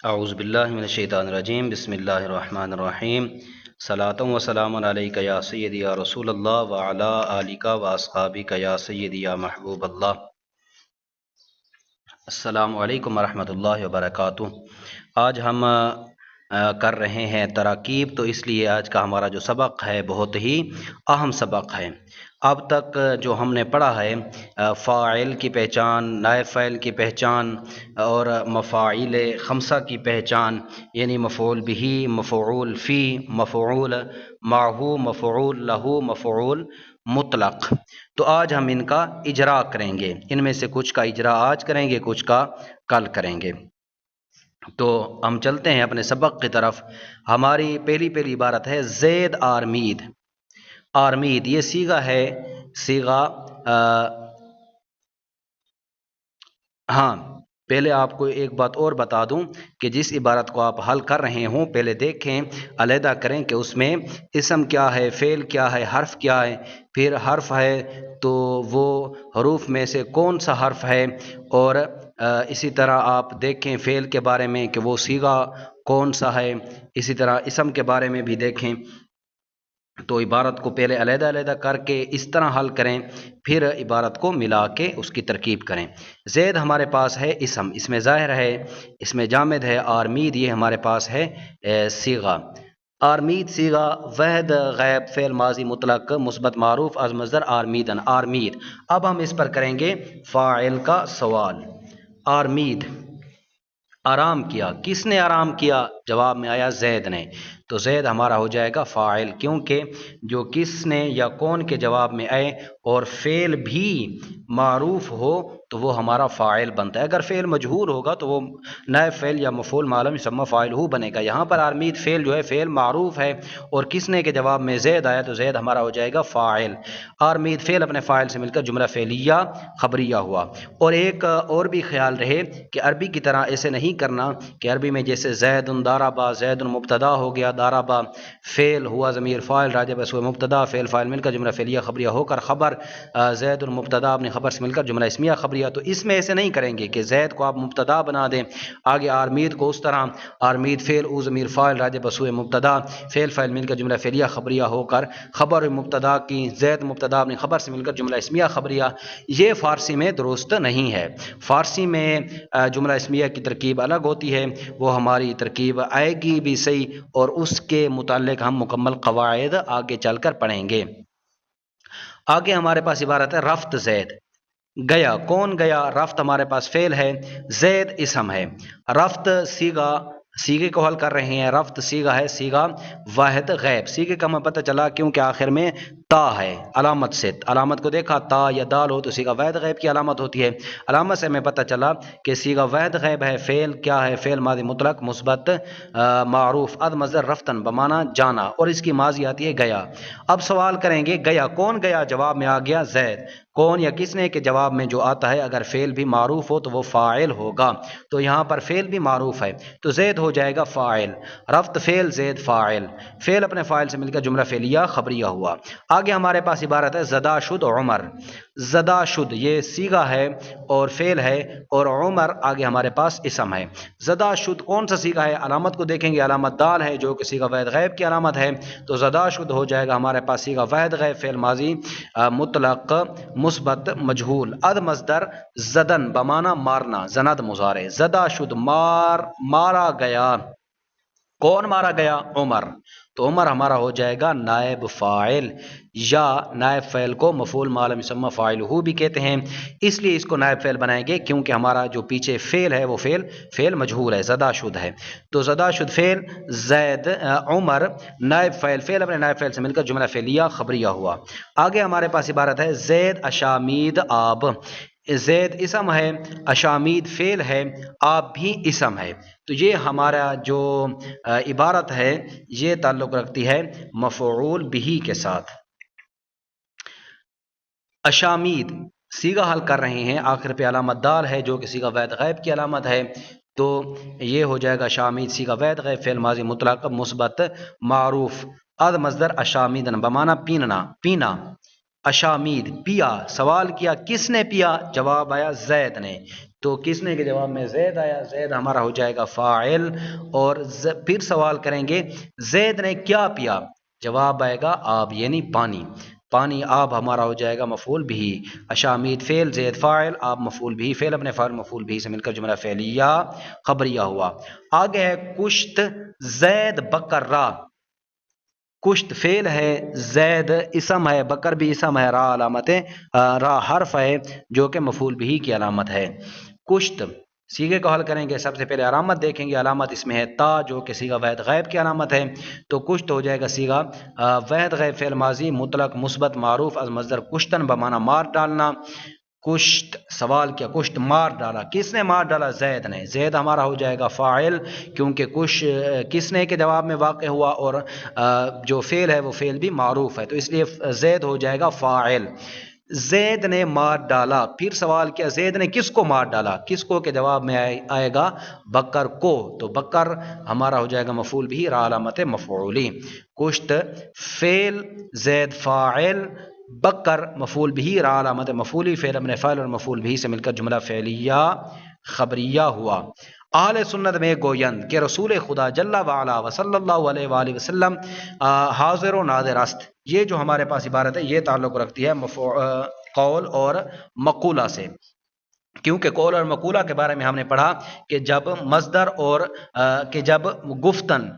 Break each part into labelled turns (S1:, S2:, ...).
S1: اعوذ باللہ من الشیطان الرجیم، بسم اللہ الرحمن الرحیم۔ صلاۃ و سلام علیک یا سیدی یا رسول اللہ وعلی آلک و اصحابک یا سیدی یا محبوب اللہ۔ السلام علیکم ورحمۃ اللہ وبرکاتہ۔ آج ہم کر رہے ہیں تراکیب، تو اس لیے آج کا ہمارا جو سبق ہے بہت ہی اہم سبق ہے۔ اب تک جو ہم نے پڑھا ہے فاعل کی پہچان، نائب فاعل کی پہچان اور مفاعیل خمسہ کی پہچان، یعنی مفعول بہ، مفعول فی، مفعول معہ، مفعول لہ، مفعول مطلق۔ تو آج ہم ان کا اجرا کریں گے، ان میں سے کچھ کا اجرا آج کریں گے، کچھ کا کل کریں گے۔ تو ہم چلتے ہیں اپنے سبق کی طرف۔ ہماری پہلی عبارت ہے زید آرمید۔ آرمید یہ صیغہ ہے، صیغہ ہاں پہلے آپ کو ایک بات اور بتا دوں کہ جس عبارت کو آپ حل کر رہے ہوں پہلے دیکھیں، علیحدہ کریں کہ اس میں اسم کیا ہے، فعل کیا ہے، حرف کیا ہے۔ پھر حرف ہے تو وہ حروف میں سے کون سا حرف ہے، اور اسی طرح آپ دیکھیں فعل کے بارے میں کہ وہ صیغہ کون سا ہے، اسی طرح اسم کے بارے میں بھی دیکھیں۔ تو عبارت کو پہلے علیحدہ کر کے اس طرح حل کریں، پھر عبارت کو ملا کے اس کی ترکیب کریں۔ زید ہمارے پاس ہے اسم، اس میں ظاہر ہے، اس میں جامد ہے۔ آرمید یہ ہمارے پاس ہے صیغہ۔ آرمید صیغہ وحد غیب فعل ماضی مطلق مثبت معروف از مصدر آرمیدن، آرمید۔ اب ہم اس پر کریں گے فاعل کا سوال۔ آرمید آرام کیا، کس نے آرام کیا؟ جواب میں آیا زید نے، تو زید ہمارا ہو جائے گا فاعل، کیونکہ جو کس نے یا کون کے جواب میں آئے اور فعل بھی معروف ہو تو وہ ہمارا فاعل بنتا ہے۔ اگر فعل مجہول ہوگا تو وہ نائب فعل یا مفعول ما لم یسمى فاعلہ بنے گا۔ یہاں پر آرمید فعل جو ہے فعل معروف ہے، اور کس نے کے جواب میں زید آیا تو زید ہمارا ہو جائے گا فاعل۔ آرمید فعل اپنے فاعل سے مل کر جملہ فعلیہ خبریہ ہوا۔ اور ایک اور بھی خیال رہے کہ عربی کی طرح ایسے نہیں کرنا کہ عربی میں جیسے زید ضرب، زید مبتدا ہو گیا، ضرب فعل ہوا ضمیر فاعل راجع بس ہوئے مبتدا، فعل فاعل مل کر جملہ فعلیہ خبریہ ہو کر خبر، زید المبتدا اپنے خبر سے مل کر جملہ اسمیہ خبریہ۔ تو اس میں ایسے نہیں کریں گے کہ زید کو آپ مبتدا بنا دیں، آگے آرمید کو اس طرح آرمید فعل او ضمیر فاعل راجع بس ہوئے مبتدا، فعل فاعل مل کر جملہ فعلیہ خبریہ ہو کر خبر مبتدا کی، زید مبتدا اپنی خبر سے مل کر جملہ اسمیہ خبریہ۔ یہ فارسی میں درست نہیں ہے۔ فارسی میں جملہ اسمیہ کی ترکیب الگ ہوتی ہے، وہ ہماری ترکیب آئے گی بھی صحیح، اور اس کے متعلق ہم مکمل قواعد آگے چل کر پڑھیں گے۔ آگے ہمارے پاس عبارت ہے رفت زید، گیا، کون گیا؟ رفت ہمارے پاس فعل ہے، زید اسم ہے۔ رفت صیغہ، صیغے کو حل کر رہے ہیں۔ رفت صیغہ ہے، صیغہ واحد غیب۔ صیغے کا ہمیں پتہ چلا کیونکہ آخر میں تا ہے، علامت سے، علامت کو دیکھا تا یا دال ہو تو صیغہ واحد غیب کی علامت ہوتی ہے۔ علامت سے ہمیں پتہ چلا کہ صیغہ واحد غیب ہے۔ فعل کیا ہے؟ فعل ماضی مطلق مثبت معروف اد مصدر رفتن بمانا جانا، اور اس کی ماضی آتی ہے گیا۔ اب سوال کریں گے گیا، کون گیا؟ جواب میں آ گیا زید۔ کون یا کس نے کے جواب میں جو آتا ہے اگر فعل بھی معروف ہو تو وہ فاعل ہوگا، تو یہاں پر فعل بھی معروف ہے تو زید ہو جائے گا فاعل۔ رفت فعل، زید فاعل، فعل اپنے فاعل سے مل کر جملہ فعلیہ خبریہ ہوا۔ آگے ہمارے پاس عبارت ہے زدا شد عمر۔ زدا شد یہ صیغہ ہے اور فعل ہے، اور عمر آگے ہمارے پاس اسم ہے۔ زدا شد کون سا صیغہ ہے؟ علامت کو دیکھیں گے، علامت دال ہے جو کہ صیغہ واحد غیب کی علامت ہے، تو زدا شد ہو جائے گا ہمارے پاس صیغہ واحد غیب فعل ماضی مطلق مثبت مجہول اد مصدر زدن بمانا مارنا، زند مضارع، زدا شد مارا گیا۔ کون مارا گیا؟ عمر، تو عمر ہمارا ہو جائے گا نائب فاعل، یا نائب فاعل کو مفعول ما لم یسمى فاعلہ بھی کہتے ہیں، اس لیے اس کو نائب فاعل بنائیں گے کیونکہ ہمارا جو پیچھے فعل ہے وہ فعل مجہول ہے، زدہ شد ہے، تو زدہ شد فعل زید عمر نائب فاعل، فعل اپنے نائب فاعل سے مل کر جملہ فعلیہ خبریہ ہوا۔ آگے ہمارے پاس عبارت ہے زید اشامید آب۔ زید اسم ہے، اشامید فعل ہے، آپ بھی اسم ہے، تو یہ ہمارا جو عبارت ہے یہ تعلق رکھتی ہے مفعول بہ کے ساتھ۔ اشامید صیغہ حل کر رہے ہیں، آخر پہ علامت دال ہے جو کہ صیغہ واحد غیب کی علامت ہے، تو یہ ہو جائے گا اشامید صیغہ واحد غیب فعل ماضی مطلق مثبت معروف اد مصدر اشامیدن بمانا پیننا، پینا، اشامید پیا، سوال کیا کس نے پیا؟ جواب آیا زید نے، تو کس نے کے جواب میں زید آیا، زید ہمارا ہو جائے گا فاعل، اور پھر سوال کریں گے زید نے کیا پیا؟ جواب آئے گا آب، یعنی پانی، پانی آب ہمارا ہو جائے گا مفعول بھی، اشامید فعل، زید فاعل، آب مفعول بھی، فعل اپنے فاعل مفعول بھی سے مل کر جملہ فعلیہ خبریہ ہوا۔ آگے ہے کشت زید بکر را، کشت فعل ہے، زید اسم ہے، بکر بھی اسم ہے، را علامت ہے، را حرف ہے جو کہ مفعول بھی کی علامت ہے۔ کشت سیغے کو حل کریں گے، سب سے پہلے علامت دیکھیں گے، علامت اس میں ہے تا جو کہ صیغہ واحد غائب کی علامت ہے، تو کشت ہو جائے گا صیغہ واحد غائب فعل ماضی مطلق مثبت معروف از مصدر کشتن بمعنی مار ڈالنا۔ کشت سوال کیا کشت مار ڈالا، کس نے مار ڈالا؟ زید نے، زید ہمارا ہو جائے گا فاعل کیونکہ کس نے کے جواب میں واقع ہوا، اور جو فعل ہے وہ فعل بھی معروف ہے، تو اس لیے زید ہو جائے گا فاعل۔ زید نے مار ڈالا، پھر سوال کیا زید نے کس کو مار ڈالا؟ کس کو کے جواب میں آئے گا بکر کو، تو بکر ہمارا ہو جائے گا مفعول بھی، را علامت مفعولی۔ کشت فعل، زید فاعل، بکر مفعول بھی، را علامت مفعولی، فعل اپنے فاعل اور مفعول بھی سے مل کر جملہ فعلیہ خبریہ ہوا۔ اہل سنت میں گویند کہ رسول خدا جل وعلا و صلی اللہ علیہ وآلہ وسلم حاضر و ناظر است، یہ جو ہمارے پاس عبارت ہے یہ تعلق رکھتی ہے قول اور مقولہ سے، کیونکہ قول اور مقولہ کے بارے میں ہم نے پڑھا کہ جب مصدر اور کہ جب گفتن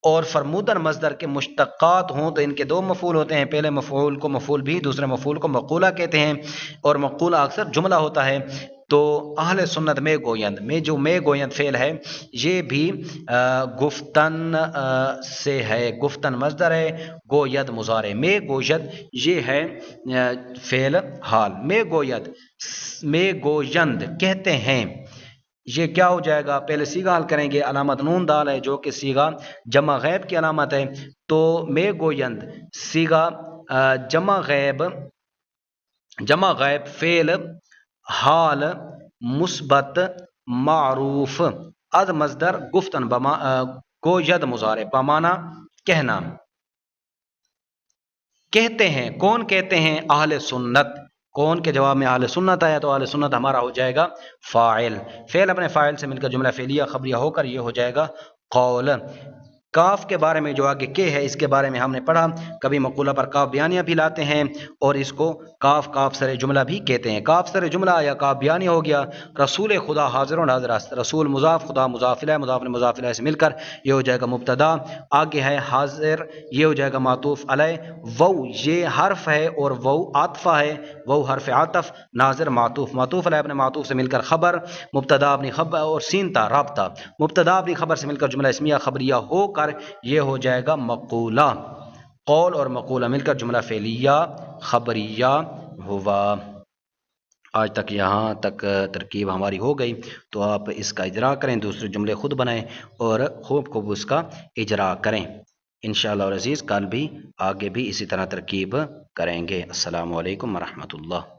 S1: اور فرمودن مصدر کے مشتقات ہوں تو ان کے دو مفعول ہوتے ہیں، پہلے مفعول کو مفعول بھی، دوسرے مفعول کو مقولہ کہتے ہیں، اور مقولہ اکثر جملہ ہوتا ہے۔ تو اہل سنت میں گویند میں جو میں گویند فعل ہے یہ بھی گفتن سے ہے، گفتن مصدر ہے، گوید مضارع، میں گوید یہ ہے فعل حال، میں گوید، میں گویند کہتے ہیں، یہ کیا ہو جائے گا؟ پہلے صیغہ حل کریں گے، علامت نون دال ہے جو کہ صیغہ جمع غیب کی علامت ہے، تو میں گویند صیغہ جمع غیب فعل حال مثبت معروف از مصدر گفتن گوید مضارع بمعنی کہنا، کہتے ہیں، کون کہتے ہیں؟ اہل سنت، کون کے جواب میں اہل سنت آیا، تو اہل سنت ہمارا ہو جائے گا فاعل، فعل اپنے فاعل سے مل کر جملہ فعلیہ خبریہ ہو کر یہ ہو جائے گا قول۔ کاف کے بارے میں جو آگے کے ہے اس کے بارے میں ہم نے پڑھا، کبھی مقولہ پر کاف بیانیہ بھی لاتے ہیں اور اس کو کاف سر جملہ بھی کہتے ہیں۔ کاف سر جملہ یا کاف بیانیہ ہو گیا، رسول خدا حاضر و ناظر است، رسول مضاف، خدا مضاف الیہ، مضاف مضاف الیہ سے مل کر یہ ہو جائے گا مبتدا، آگے ہے حاضر یہ ہو جائے گا معطوف علیہ، وہ یہ حرف ہے اور وہ عاطفہ ہے، وہ حرف عاطف، ناظر معطوف علیہ اپنے معطوف سے مل کر خبر، مبتدا اپنی خبر اور سینتا رابطہ، مبتدا اپنی خبر سے مل کر جملہ اسمیہ خبریہ ہو کر یہ ہو جائے گا مقولہ، قول اور مقولہ مل کر جملہ فعلیہ خبریہ ہوا۔ آج تک یہاں تک ترکیب ہماری ہو گئی، تو آپ اس کا اجرا کریں، دوسرے جملے خود بنائیں اور خوب اس کا اجرا کریں۔ انشاءاللہ العزیز کل بھی آگے بھی اسی طرح ترکیب کریں گے۔ السلام علیکم ورحمۃ اللہ۔